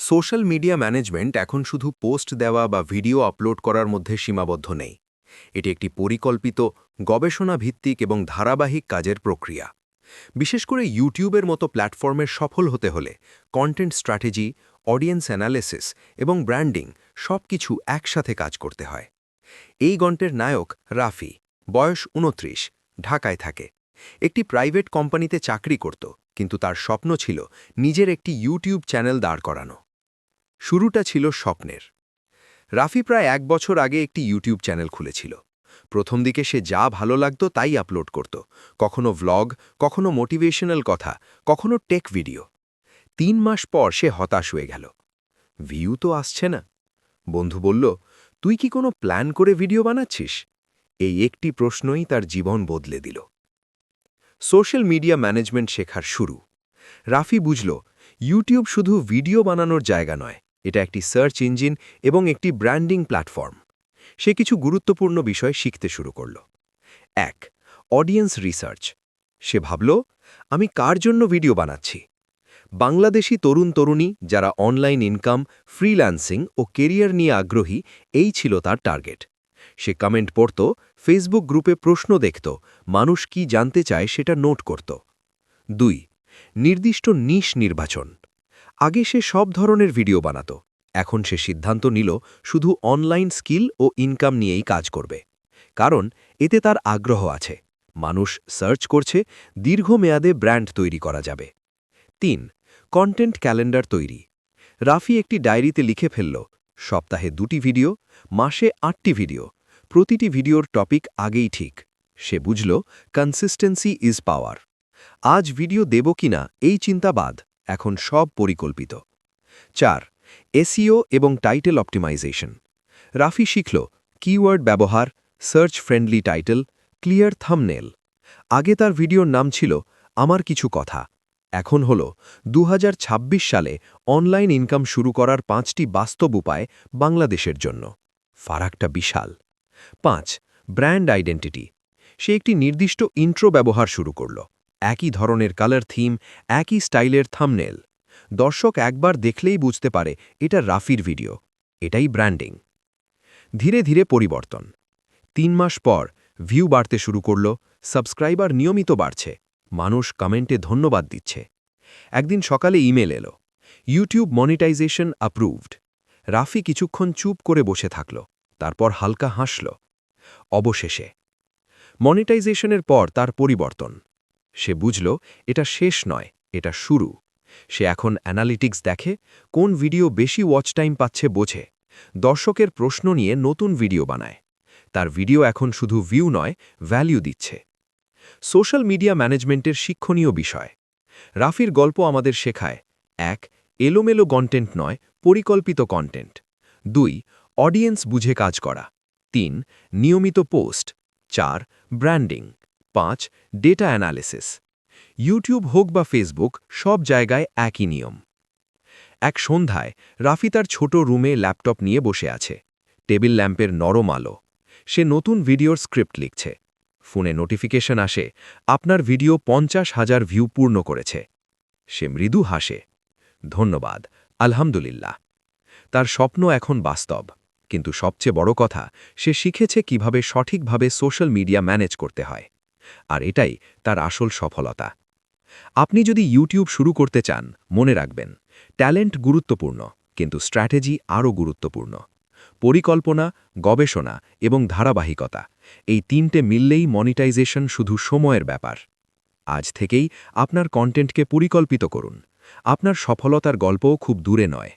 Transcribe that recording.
Social media management এখন শুধু post দেওয়া বা ভিডিও আপলোড করার মধ্যে সীমাবদ্ধ নেই। এটি একটি পরিকল্পিত, গবেষণা ভিত্তিক এবং ধারাবাহিক কাজের প্রক্রিয়া। বিশেষ করে ইউটিউবের মতো প্ল্যাটফর্মের সফল হতে হলে কন্টেন্ট স্ট্র্যাটেজি, অডিয়েন্স অ্যানালিসিস এবং ব্র্যান্ডিং সবকিছু একসাথে কাজ করতে হয়। এই গল্পের নায়ক রাফি, বয়স ২৯, ঢাকায় থাকে। একটি প্রাইভেট কোম্পানিতে চাকরি করত, কিন্তু তার স্বপ্ন ছিল নিজের একটি ইউটিউব চ্যানেল দাঁড় করানো। শুরুটা ছিল স্বপ্নের। রাফি প্রায় ১ বছর আগে একটি ইউটিউব চ্যানেল খুলেছিল। প্রথম দিকে সে যা ভালো লাগত তাই আপলোড করত, কখনো ভ্লগ, কখনো মোটিভেশনাল কথা, কখনো টেক ভিডিও। ৩ মাস পর সে হতাশ হয়ে গেল। ভিউ তো আসছে না। বন্ধু বলল, তুই কি কোনো প্ল্যান করে ভিডিও বানাচ্ছিস? এই একটি প্রশ্নই তার জীবন বদলে দিল। সোশ্যাল মিডিয়া ম্যানেজমেন্ট শেখার শুরু। রাফি বুঝল, ইউটিউব শুধু ভিডিও বানানোর জায়গা নয়, এটা একটি সার্চ ইঞ্জিন এবং একটি ব্র্যান্ডিং প্ল্যাটফর্ম। সে কিছু গুরুত্বপূর্ণ বিষয় শিখতে শুরু করল। ১. Audience research. সে ভাবল, আমি কার জন্য ভিডিও বানাচ্ছি? বাংলাদেশি তরুণ-তরুণী যারা অনলাইন ইনকাম, ফ্রিল্যান্সিং ও কেরিয়ার নিয়ে আগ্রহী, এই ছিল তার টার্গেট। সে কমেন্ট পড়ত, ফেসবুক গ্রুপে প্রশ্ন দেখত, মানুষ কি জানতে চায় সেটা নোট করত। ২. নির্দিষ্ট নিশ নির্বাচন। আগে সে সব ধরনের ভিডিও বানাত, এখন সে সিদ্ধান্ত নিল শুধু অনলাইন স্কিল ও ইনকাম নিয়েই কাজ করবে। কারণ এতে তার আগ্রহ আছে, মানুষ সার্চ করছে, দীর্ঘমেয়াদে ব্র্যান্ড তৈরি করা যাবে। ৩. কন্টেন্ট ক্যালেন্ডার তৈরি। রাফি একটি ডায়েরিতে লিখে ফেলল, সপ্তাহে ২টি ভিডিও, মাসে ৮টি ভিডিও, প্রতিটি ভিডিওর টপিক আগেই ঠিক। সে বুঝল, কনসিস্টেন্সি ইজ পাওয়ার। আজ ভিডিও দেব কিনা এই চিন্তা বাদ, এখন সব পরিকল্পিত। ৪. এসইও এবং টাইটেল অপটিমাইজেশন। রাফি শিখল কিওয়ার্ড ব্যবহার, search friendly title, clear thumbnail. আগে তার ভিডিওর নাম ছিল আমার কিছু কথা, এখন হল ২০২৬ সালে অনলাইন ইনকাম শুরু করার ৫টি বাস্তব উপায় বাংলাদেশের জন্য। ফারাকটা বিশাল। ৫. Brand identity. সে একটি নির্দিষ্ট ইন্ট্রো ব্যবহার শুরু করল, একই ধরনের কালার থিম, একই স্টাইলের থাম্বনেল। দর্শক একবার দেখলেই বুঝতে পারে এটা রাফির ভিডিও। এটাই ব্র্যান্ডিং। ধীরে ধীরে পরিবর্তন। ৩ মাস পর ভিউ বাড়তে শুরু করল, সাবস্ক্রাইবার নিয়মিত বাড়ছে, মানুষ কমেন্টে ধন্যবাদ দিচ্ছে। একদিন সকালে ইমেল এলো, ইউটিউব মনিটাইজেশন অ্যাপ্রুভড। রাফি কিছুক্ষণ চুপ করে বসে থাকল, তারপর হালকা হাসল। অবশেষে মনিটাইজেশনের পর তার পরিবর্তন। সে বুঝল এটা শেষ নয়, এটা শুরু। সে এখন অ্যানালিটিক্স দেখে, কোন ভিডিও বেশি ওয়াচ টাইম পাচ্ছে বোঝে, দর্শকের প্রশ্ন নিয়ে নতুন ভিডিও বানায়। তার ভিডিও এখন শুধু ভিউ নয়, ভ্যালিউ দিচ্ছে। সোশ্যাল মিডিয়া ম্যানেজমেন্টের শিক্ষণীয় বিষয়। রাফির গল্প আমাদের শেখায়: ১. এলোমেলো কন্টেন্ট নয়, পরিকল্পিত কন্টেন্ট। ২. অডিয়েন্স বুঝে কাজ করা। ৩. নিয়মিত post. ৪. Branding. ৫. Data analysis. YouTube হোক বা ফেসবুক, সব জায়গায় একই নিয়ম। এক সন্ধ্যায় রাফি তার ছোট রুমে ল্যাপটপ নিয়ে বসে আছে। টেবিল ল্যাম্পের নরম আলো। সে নতুন ভিডিওর স্ক্রিপ্ট লিখছে। ফোনে নোটিফিকেশন আসে, আপনার ভিডিও ৫০,০০০ ভিউ পূর্ণ করেছে। সে মৃদু হাসে, ধন্যবাদ, আলহামদুলিল্লাহ। তার স্বপ্ন এখন বাস্তব, কিন্তু সবচেয়ে বড় কথা, সে শিখেছে কিভাবে সঠিকভাবে সোশ্যাল মিডিয়া ম্যানেজ করতে হয়। আর এটাই তার আসল সফলতা। আপনি যদি ইউটিউব শুরু করতে চান, মনে রাখবেন, ট্যালেন্ট গুরুত্বপূর্ণ, কিন্তু স্ট্র্যাটেজি আরও গুরুত্বপূর্ণ। পরিকল্পনা, গবেষণা এবং ধারাবাহিকতা, এই ৩টে মিললেই মনিটাইজেশন শুধু সময়ের ব্যাপার। আজ থেকেই আপনার কন্টেন্টকে পরিকল্পিত করুন। আপনার সফলতার গল্পও খুব দূরে নয়।